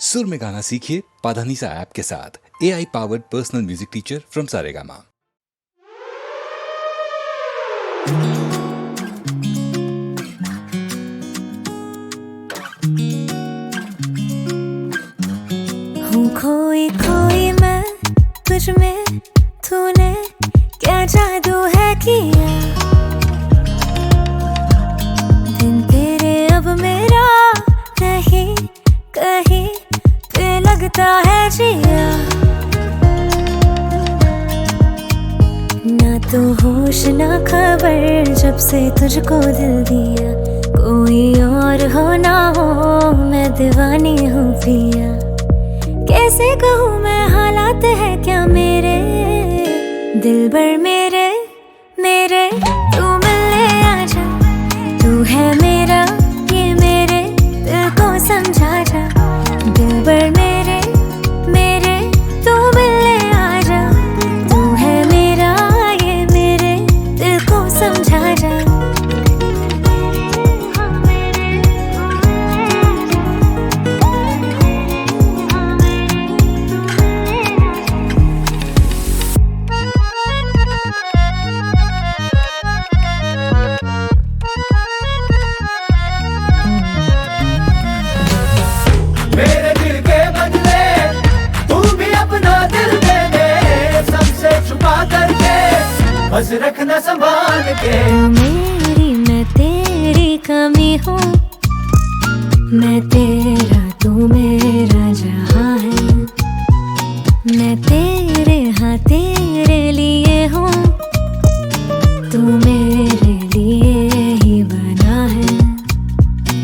सुर में गाना सीखिए पाधानीसा ऐप के साथ। AI powered personal music teacher from Saregama. हूँ खोई खोई मैं तुझ में, तूने क्या जादू है किया। दिन तेरे अब मेरा नहीं, कहीं पे लगता है जिया। ना तो होश ना खबर, जब से तुझको दिल दिया। कोई और हो ना हो, मैं दीवानी हूँ पिया। कैसे कहूँ मैं, हालात है क्या मेरे दिल भर मेरे मेरे। तू मिलने आजा, तू है मेरा, ये मेरे दिल को समझा जा। दिल भर मेरे मेरे, तू मिलने आजा, तू है मेरा, ये मेरे दिल को समझा जा। मेरे दिल के बदले तू भी अपना दिल दे दे, सबसे छुपा करके बस रखना संभाल के। तू मेरी, मैं तेरी कमी हूँ, मैं तेरा, तू मेरा जहाँ है। मैं तेरे, हाँ तेरे लिए हूँ, तू मेरे लिए ही बना है।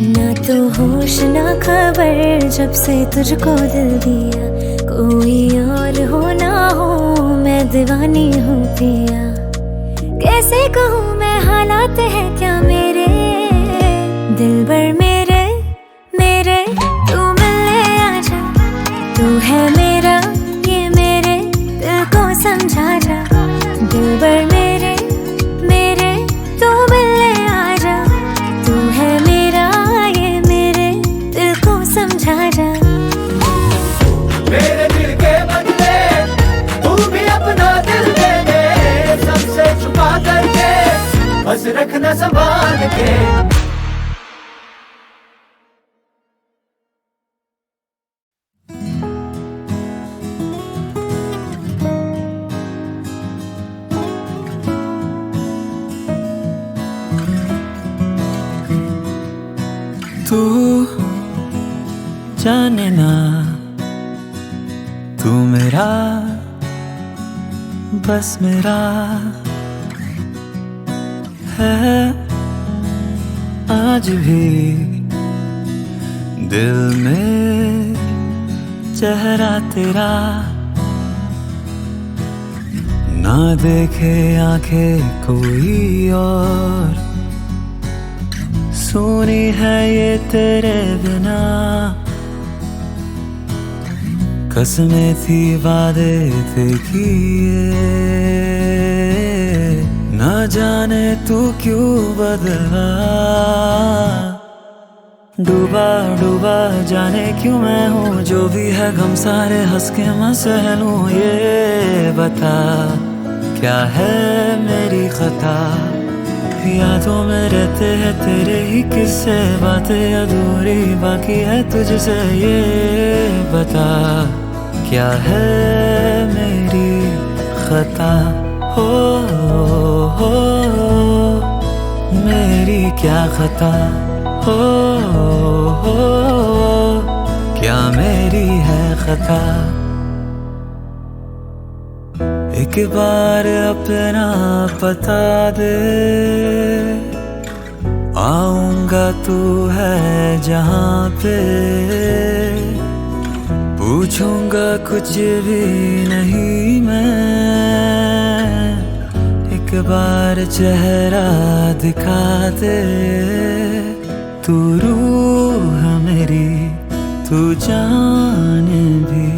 ना तो होश ना खबर, जब से तुझको दिल दिया। कोई और हो ना हो, मैं दीवानी हूँ पिया। कैसे कहूँ मैं, हालात है क्या मेरे दिल भर मेरे मेरे। तू मिलने आजा, तू है मेरा, ये मेरे दिल को समझा जा। दिल भर मेरे मेरे, तू मिलने आजा, तू है मेरा, ये मेरे दिल को समझा जा। मेरे दिल के बदले तू भी अपना दिल दे दे, सबसे छुपा करके बस रखना संभाल के। तू जाने ना, तू मेरा, बस मेरा है आज भी दिल में चेहरा तेरा। ना देखे आंखें कोई और, सुनी है ये तेरे बिना। कसमें थी वादे थे किए, ना जाने तू क्यों बदला। डूबा डूबा जाने क्यों मैं हूँ, जो भी है गम सारे हंस के मैं सह लूं। ये बता क्या है मेरी खता, यादों में रहते हैं तेरे ही किस्से। बातें अधूरी बाकी है तुझसे, ये बता क्या है मेरी खता। हो मेरी क्या खता, हो क्या मेरी है खता। एक बार अपना बता दे, आऊंगा तू है जहाँ पे। पूछूंगा कुछ भी नहीं मैं, एक बार चेहरा दिखा दे। तू रूह मेरी, तू जान भी,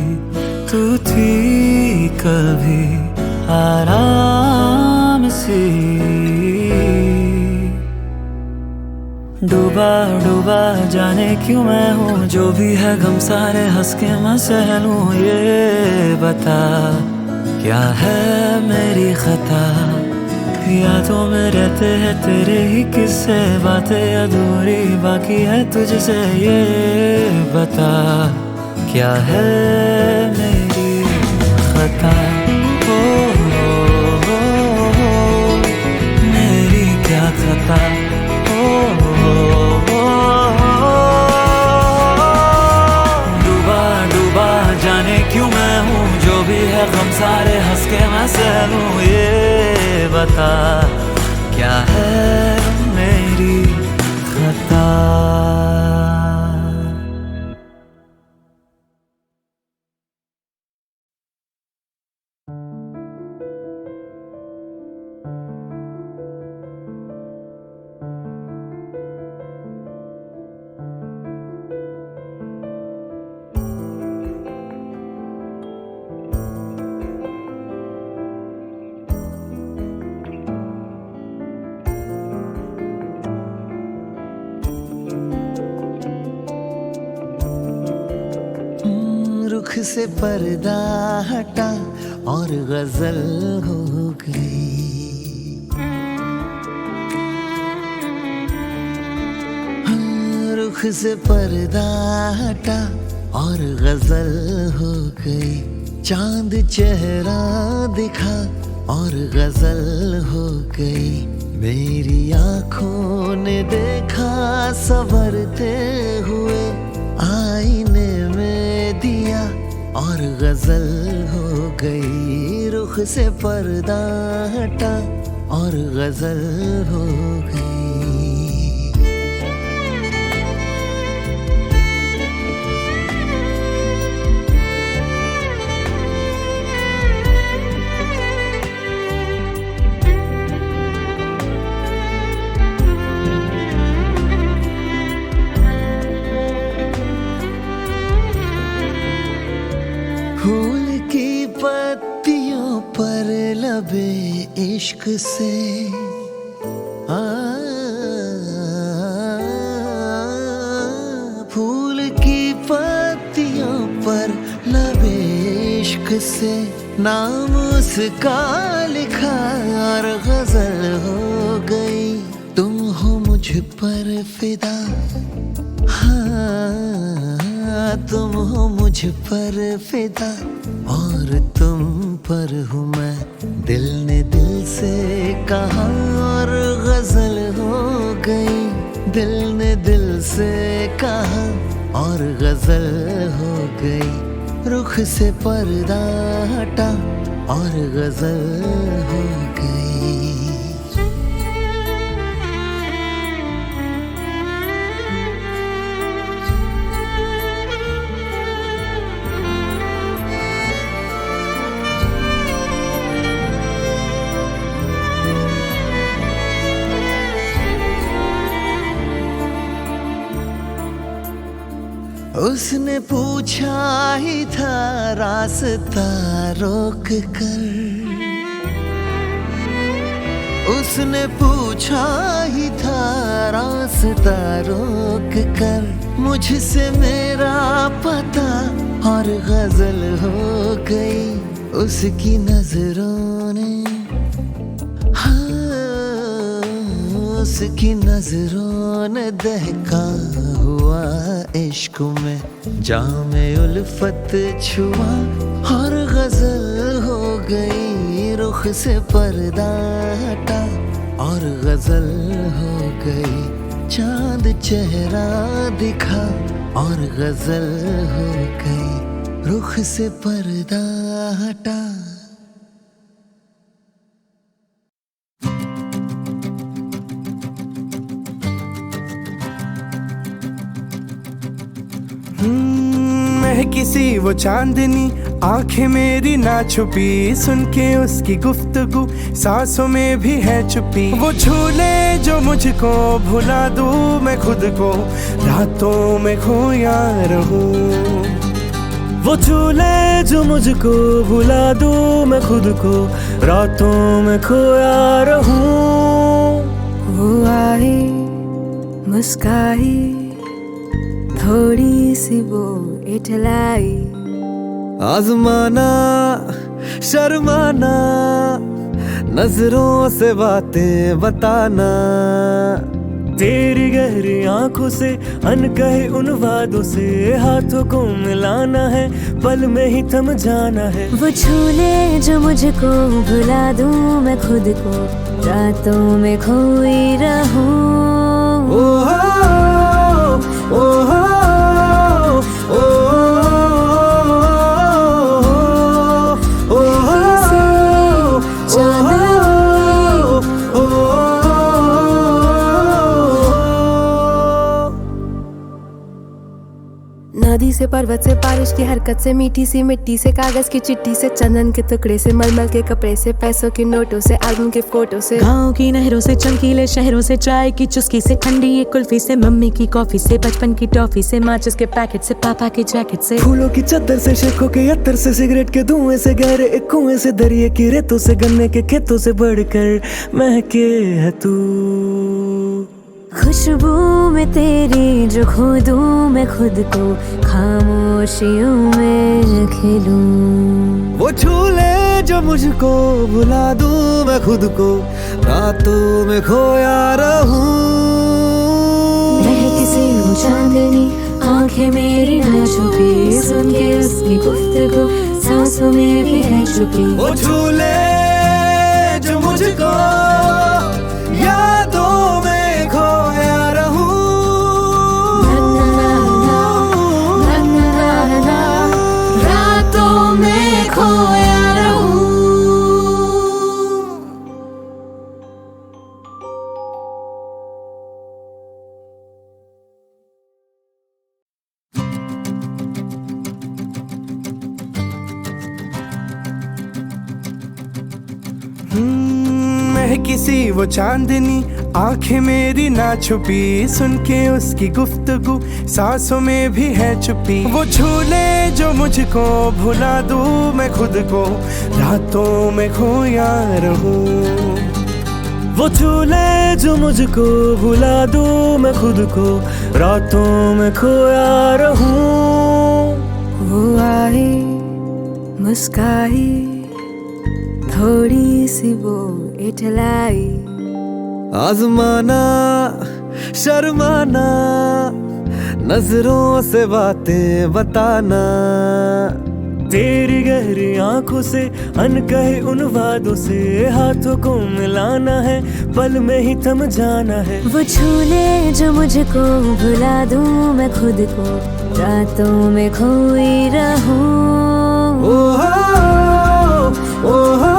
तू थी कभी आराम सी। डूबा डूबा डूबा जाने क्यों मैं हूँ, जो भी है गम सारे हंस के मैं सह लूं। ये बता क्या है मेरी खता, यादों में रहते हैं तेरे ही किस्से, बातें अधूरी बाकी है तुझसे। ये बता क्या है मेरी खता, ओ, ओ, ओ, मेरी क्या खता, ओ, ओ, डूबा डूबा जाने क्यों मैं हूँ, जो भी है गम सारे हंस के मैं सह लूं। ये बता क्या है मेरी खता। रुख से पर्दा हटा और गजल हो गई, रुख से पर्दा हटा और गजल हो गई, चांद चेहरा दिखा और गजल हो गई, मेरी आंखों ने देखा संवरते हुए, आईने में दिया और गजल हो गई, रुख से पर्दा हटा और गजल हो गई। फूल की पत्तियों पर लबे इश्क से फूल की पत्तियों पर लबे इश्क से, नाम उसका लिखा और गजल हो गई, तुम हो मुझ पर फिदा, हाँ तुम हो मुझ पर फिदा और तुम पर हूँ मैं, दिल ने दिल से कहा और गजल हो गई, दिल ने दिल से कहा और गजल हो गई, रुख से पर्दा हटा और गजल हो गई। उसने पूछा ही था रास्ता रोक कर, उसने पूछा ही था रास्ता रोक कर, मुझसे मेरा पता और गजल हो गई, उसकी नजरों ने, उसकी नजरों ने दहका हुआ इश्क में, जामे उल्फत छुआ और गजल हो गई, रुख से पर्दा हटा और गजल हो गई, चांद चेहरा दिखा और गजल हो गई, रुख से पर्दा हटा। किसी वो चांदनी आंखें मेरी ना छुपी, सुन के उसकी गुफ्तगू सांसों में भी है छुपी, वो झूले जो मुझको भुला दूं मैं खुद को, रातों में खोया रहूं, वो झूले जो मुझको भुला दूं मैं खुद को, रातों में खोया रहूं। वो आई मुस्काई, थोड़ी सी वो इठलाई, आजमाना शर्माना, नजरों से बातें बताना, तेरी गहरी आंखों से अनकहे उन वादों से हाथों को मिलाना है, पल में ही थम जाना है। वो झूले जो मुझको भुला दूं मैं खुद को, रातों में खोई रहूं। ओहो ओहो नदी से पर्वत से बारिश की हरकत से, मीठी सी मिट्टी से, कागज की चिट्ठी से, चंदन के टुकड़े से, मलमल के कपड़े से, पैसों के नोटों से, एल्बम के फोटो से, गाँव की नहरों से, चमकीले शहरों से, चाय की चुस्की से, ठंडी एक कुल्फी से, मम्मी की कॉफी से, बचपन की टॉफी से, माचिस के पैकेट से, पापा की जैकेट से, फूलों की चादर से, शेखों के अत्तर से, सिगरेट के धुएं से, गहरे एक कुएं से, दरिया की रेतों से, गन्ने के खेतों से बढ़कर महके है तू। खुशबू में तेरी जो खो दूं मैं खुद को, खामोशियों में खिलूं। वो झूले जो मुझको भुला दूं मैं खुद को, रातों में खोया रहूं। महक सी वो चांदनी, आंखें मेरी ना छुपी, सुन के उसकी गुफ्तगू सांसों में भी है छुपी। वो झूले जो मुझको यादों में खोया रहूं। रातों में खोया रहूं। महकी सी वो चांदनी, आंखें मेरी ना छुपी, सुन के उसकी गुफ्तगू सांसों में भी है छुपी। वो झूले जो मुझको भुला दूं मैं खुद को, रातों में खोया रहूं। वो झूले जो मुझको भुला दूं मैं खुद को, रातों में खोया रहूं। वो आई, मुस्काई, थोड़ी सी वो इठलाई, आजमाना शर्माना, नजरों से बातें बताना, तेरी गहरी आंखों से अनकहे उन वादों से हाथों को मिलाना है, पल में ही थम जाना है। वो झूले जो मुझको भुला दूं मैं खुद को, रातों में खोई रहूं। ओहो ओहो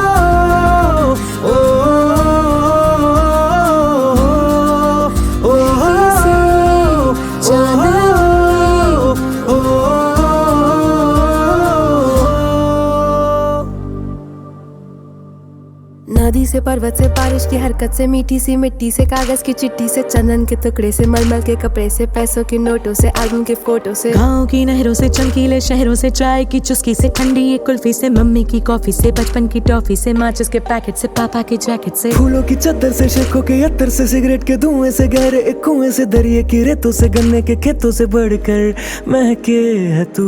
नदी से पर्वत से, बारिश की हरकत से, मीठी सी मिट्टी से, कागज की चिट्ठी से, चंदन के टुकड़े से, मलमल के कपड़े से, पैसों के नोटों से, एल्बम के फोटो से, गाँव की नहरों से, चमकीले शहरों से, चाय की चुस्की से, ठंडी एक कुल्फी से, मम्मी की कॉफी से, बचपन की टॉफी से, माचिस के पैकेट से, पापा की जैकेट से, फूलों की चादर से, शेखों के अत्तर से, सिगरेट के धुएं से, गहरे एक कुएं से, दरिया की रेतों से, गन्ने के खेतों से बढ़कर महके है तू।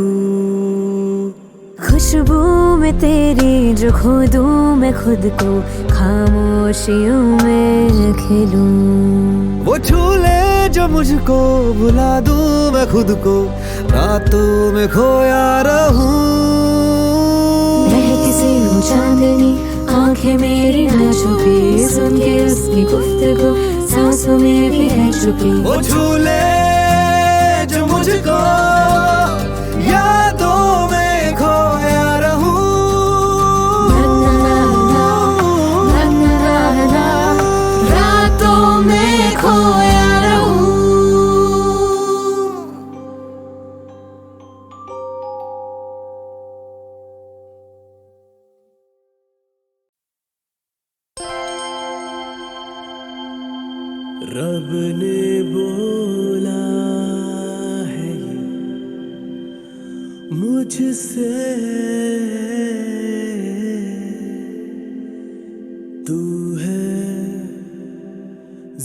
खुशबू में तेरी जो खो दूं मैं खुद को, खामोशियों में खिलूं। वो झूले जो मुझको भुला दूं मैं खुद को, रातों में खोया रहूं। महक सी वो चांदनी, आंखें मेरी ना छुपी, सुन के उसकी गुफ्तगू सांसों में भी है छुपी। वो झूले जो मुझको यादों में खोया रहूं। रातों में खोया रहूं। रब ने बोला है मुझसे, तू है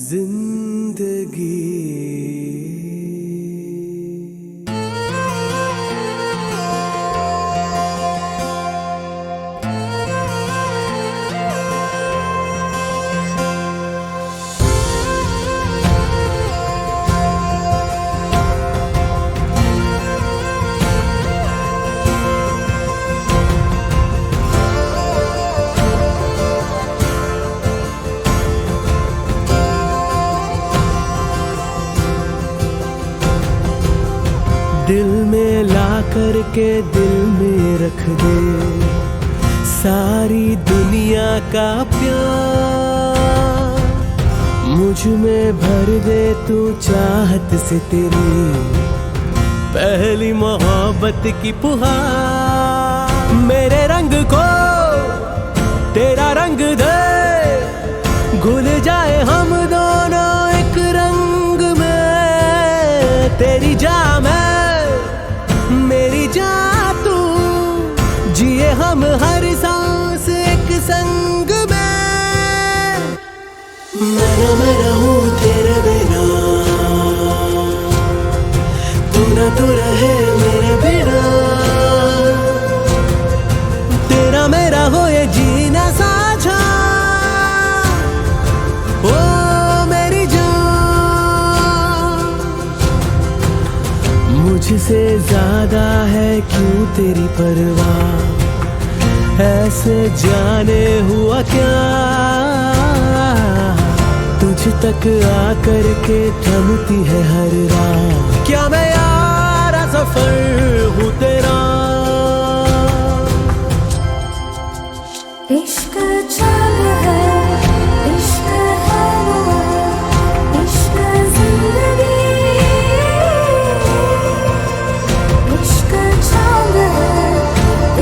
जिंदगी करके दिल में रख दे सारी दुनिया का प्यार, मुझ में भर दे तू चाहत से तेरी पहली मोहब्बत की पुहार। मेरे रंग को तेरा रंग दे, घुल जाए हम दोनों एक रंग में, तेरी जा मैं मेरी जा तू, जिए हम हर सांस एक संग में। मैं रहूं तेरे बिना, तू ना तू रहे मेरे बिना, तेरा मेरा हो ये जीना साझा, ओ मेरी जान। मुझसे ज्यादा है क्यों तेरी परवाह, ऐसे जाने हुआ क्या, तुझ तक आकर के थमती है हर रात। क्या मैं यारा सफर हूँ तेरा। इश्क चाल है, इश्क है वो, इश्क जिंदगी, इश्क चाल है,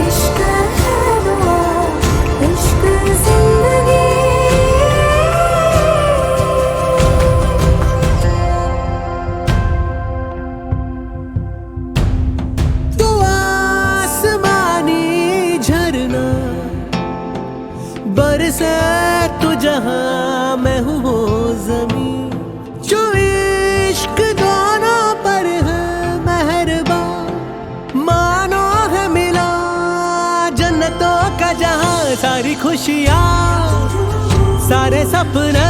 इश्क है वो, इश्क जिंदगी। तू आसमानी झरना बरसे तू जहां, मैं हूँ वो ज़मीं, जो इश्क दोनों पर है मेहरबान, मानो है मिला जन्नतों का जहां। सारी खुशियाँ सारे सपने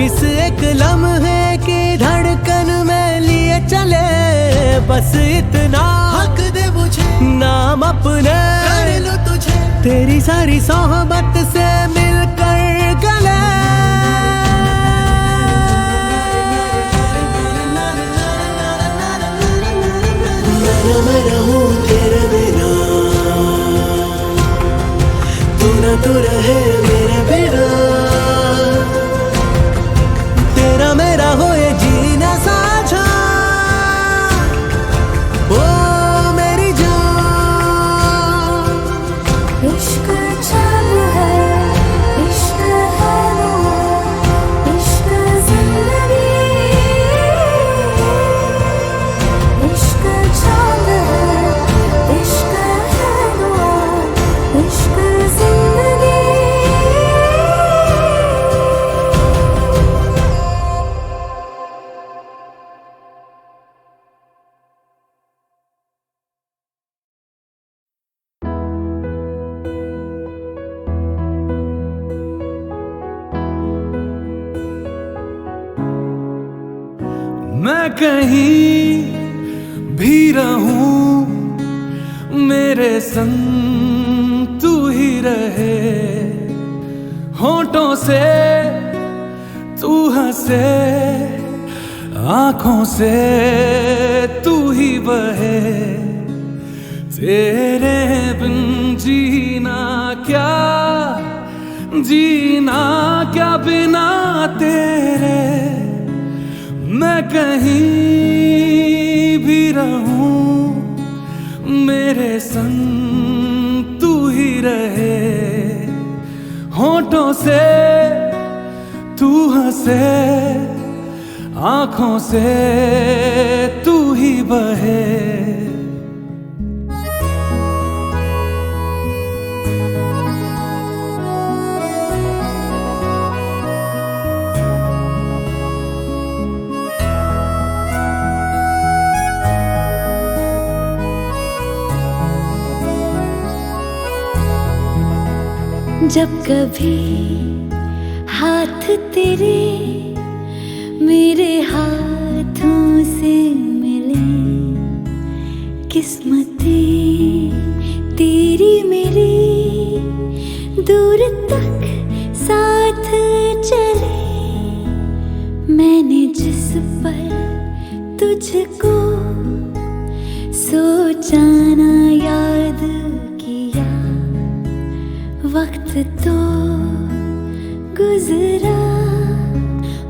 इस एक लम्हे की धड़कन में लिए चले, बस इतना हक दे मुझे नाम अपने कर लो तुझे, तेरी सारी सोहबत से मिलकर गले। मैं रहूं तेरे बिना, तू ना तू रहे मेरे बिना, तेरा मेरा हो ये जीना साझा, ओ मेरी जान। इश्क चाल है, इश्क है वो, इश्क जिंदगी, इश्क चाल है, इश्क है वो, इश्क जिंदगी। मैं कहीं भी रहूं मेरे संग तू ही रहे, होठों से तू हंसे, आँखों से तू ही बहे, तेरे बिन जीना क्या, जीना क्या बिना तेरे। मैं कहीं भी रहूं मेरे संग तू ही रहे, होठों से तू हंसे, आँखों से तू ही बहे। जब कभी हाथ तेरे मेरे हाथों से मिले, किस्मतें तेरी मेरी दूर तक साथ चले। मैंने जिस पर तुझको जाना याद किया, वक्त तो गुजरा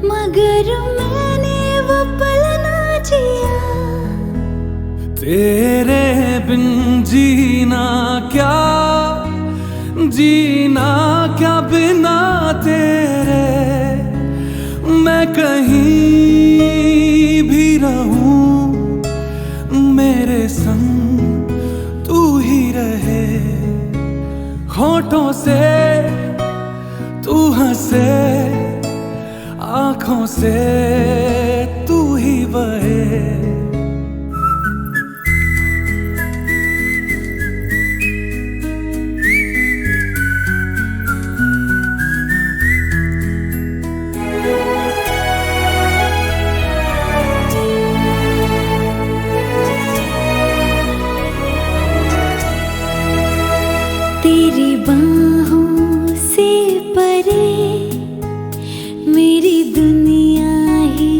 मगर मैंने वो पल ना जिया। तेरे बिन जीना क्या बिना तेरे, मैं कहीं भी रहूं मेरे संग तू ही रहे। होठों से तू हंसे, आँखों से तू ही बहे। तेरी बाहों से परे मेरी दुनिया ही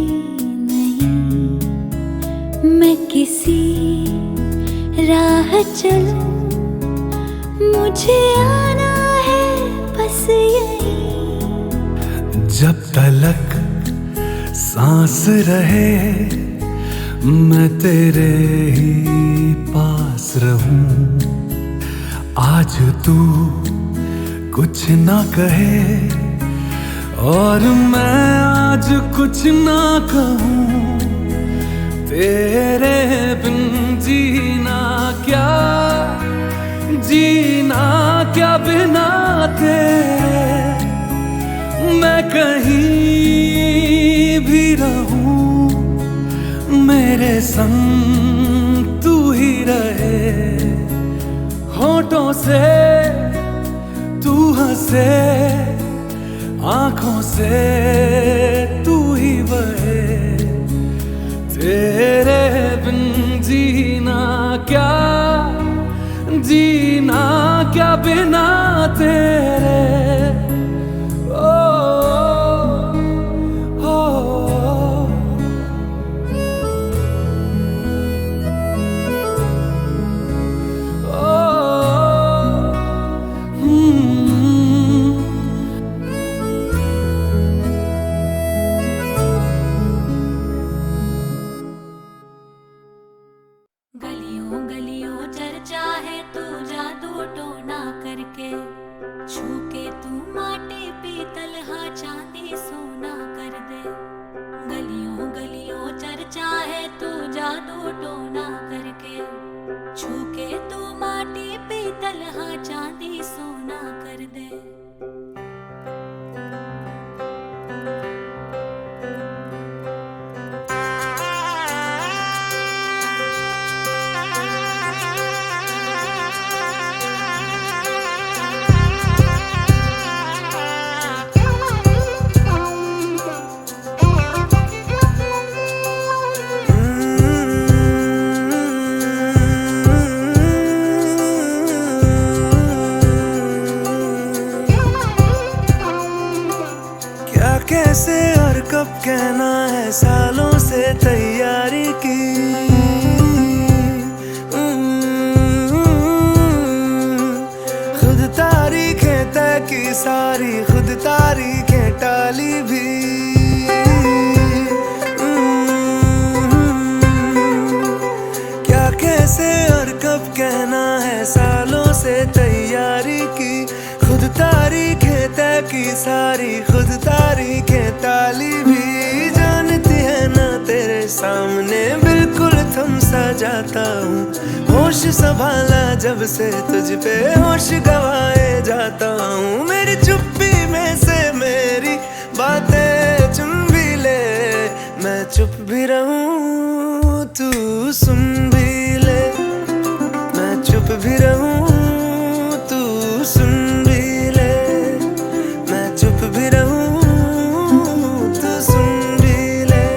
नहीं, मैं किसी राह चलूं मुझे आना है बस यहीं। जब तलक सांस रहे मैं तेरे ही पास रहूं। आज तू कुछ ना कहे और मैं आज कुछ ना कहूँ। तेरे बिन जीना क्या बिना तेरे, मैं कहीं भी रहूं मेरे संग तू ही रहे। होठों से तू हंसे, आँखों से तू ही बहे। तेरे बिन जीना क्या बिना तेरे। गलियों गलियों चर्चा है तू जादू टोना करके, छू के तू माटी पीतल हा चांदी सोना कर दे। गलियों गलियों चर्चा है तू जादू टोना करके, छू के तू माटी पीतल हा चांदी सोना कर दे। कैसे और कब कहना है, सालों से तैयारी की। खुद तारीखें तय की सारी, खुद तारीखें टाली भी। क्या कैसे और कब कहना है, सालों से तैयारी की। खुद तारीखें तय की सारी, खुद तारीखें टाली भी। जानती है ना तेरे सामने बिल्कुल थम सा जाता हूँ। होश संभाला जब से तुझ पे होश गवाए जाता हूँ। मेरी चुप्पी में से मेरी बातें चुन भी ले, मैं चुप भी रहूँ तू सुन भी ले। मैं चुप भी रहूँ तू सुन भी ले। मैं चुप भी रहूँ तू सुन भी ले।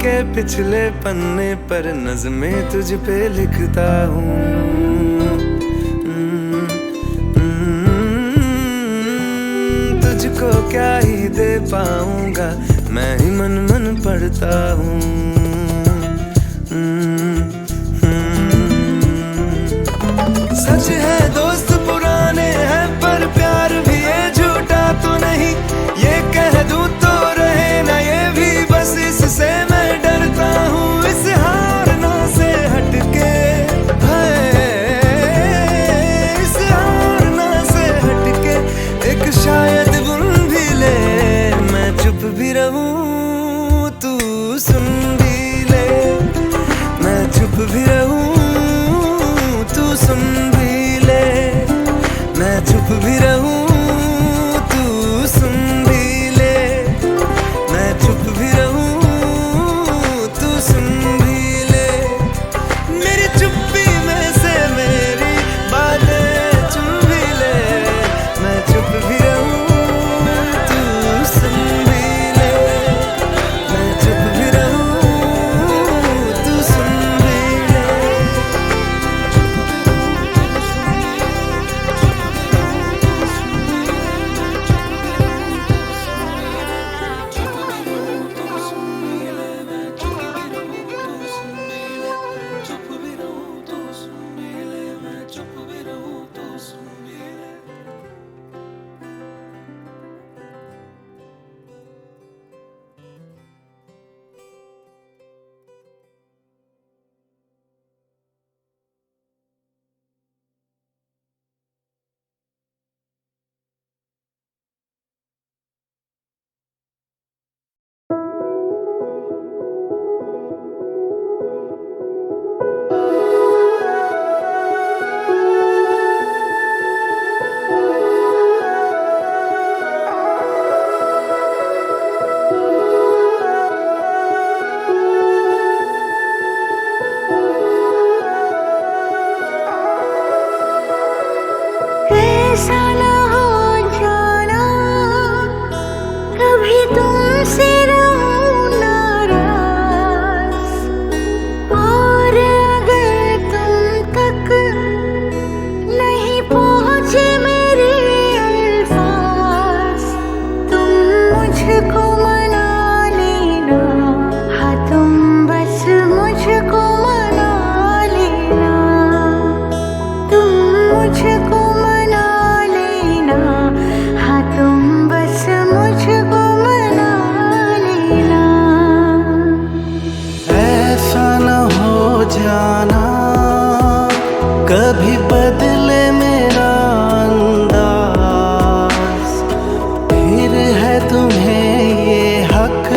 के पिछले पन्ने पर नज़में तुझ पे लिखता हूँ। तुझको क्या ही दे पाऊंगा, मैं ही मन मन पढ़ता हूँ। सच है दोस्त पुराने हैं, पर प्यार भी है झूठा तो नहीं। ये कह दूं तो रहे ना ये भी, बस इससे मैं डरता हूँ। इस हारना से हटके इस हारना से हटके एक शायद बुन भी ले। मैं चुप भी रहूं तू सुन भी ले, मैं चुप भी रहूं तू सुन भी ले, मैं चुप भी रहूं तू सुन भी ले, मैं चुप भी रहूं तू सुन भी ले। मेरी चुप्पी में से मेरी बातें चुन भी ले, मैं चुप भी रहूं तू सुन भी ले, मैं चुप भी रहूं तू सुन भी ले। ऐसा ना हो जाना कभी तुमसे रहूं नाराज, और अगर तुम तक नहीं पहुंचे मेरे अल्फाज, तुम मुझको मना लेना। हाँ तुम बस मुझको मना लेना, तुम मुझको मना लेना। हाँ तुम बस मुझको मना लेना। ऐसा न हो जाना कभी बदले मेरा अंदाज, फिर है तुम्हें ये हक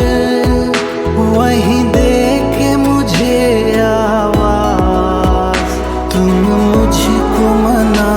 वहीं दे के मुझे आवाज। तुम मुझको मना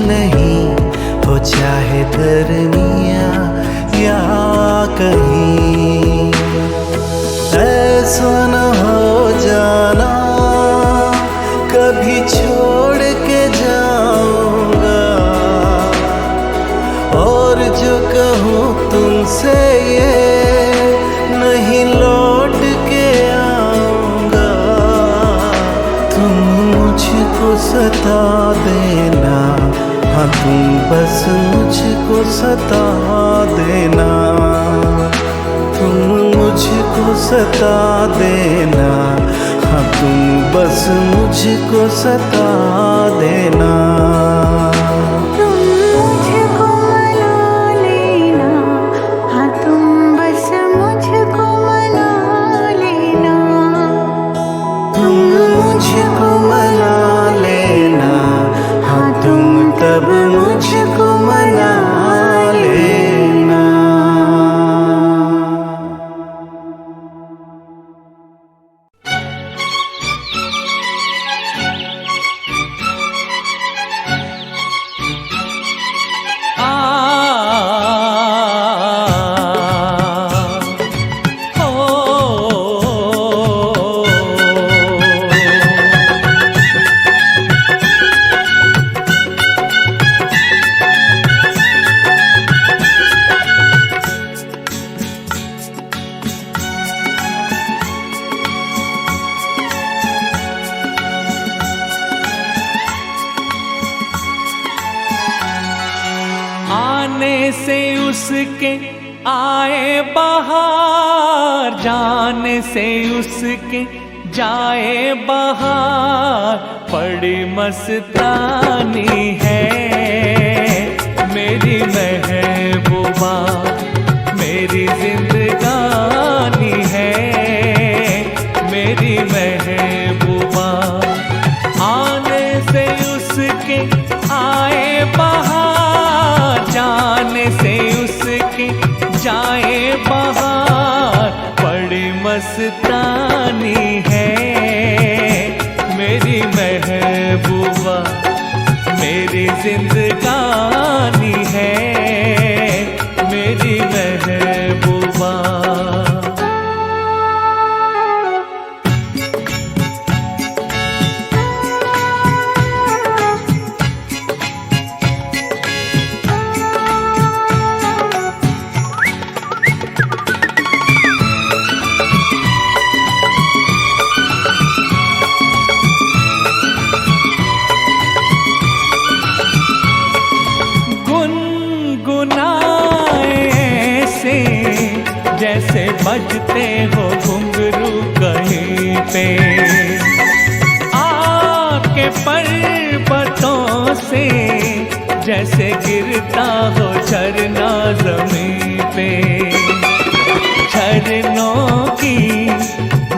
नहीं हो, चाहे गर्मियाँ या कहीं। ऐसा न हो जाना कभी छोड़ के जाऊंगा, और जो कहूँ तुमसे ये नहीं लौट के आऊंगा। तुम मुझको सता देना, हाँ तुम बस मुझको सता देना। तुम मुझको सता देना, हाँ तुम बस मुझको सता देना। तुम मुझको मना लेना, हाँ तुम बस मुझको मना लेना। तुम मुझको मना लेना, हाँ तुम तब मुझको मना लेना। आने से उसके आए बहार, जाने से उसके जाए बहार। बड़ी मस्तानी है मेरी महबूबा, मेरी जिंदगानी है मेरी महबूबा। आने से उसके आए बहार, जाने से उसके जाए बहार। बड़ी मस्तानी है मेरी महबूबा, मेरी जिंदगानी है मेरी महबूबा। जैसे बजते हो घुंघरू कहीं पे, आके पर्वतों से जैसे गिरता हो झरना जमीन पे। झरनों की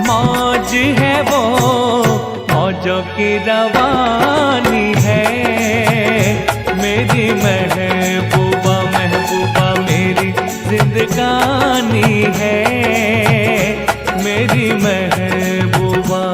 मौज है वो, मौजों की रवानी है मेरी महबूबा। महबूबा मेरी जिंदगानी है मेरी महबूबा।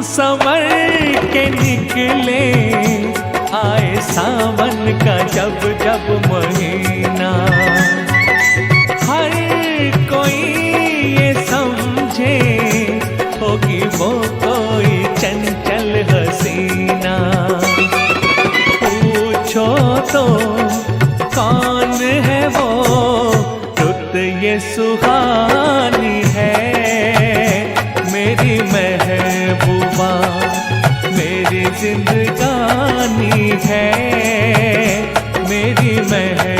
संवर के निकले आए सावन का जब जब महीना। हर कोई ये समझे होगी वो कोई चंचल हसीना। पूछो तो कौन है वो, रुत ये सुहानी है मेरी महबूबा, मेरी जिंदगानी है मेरी महबूबा।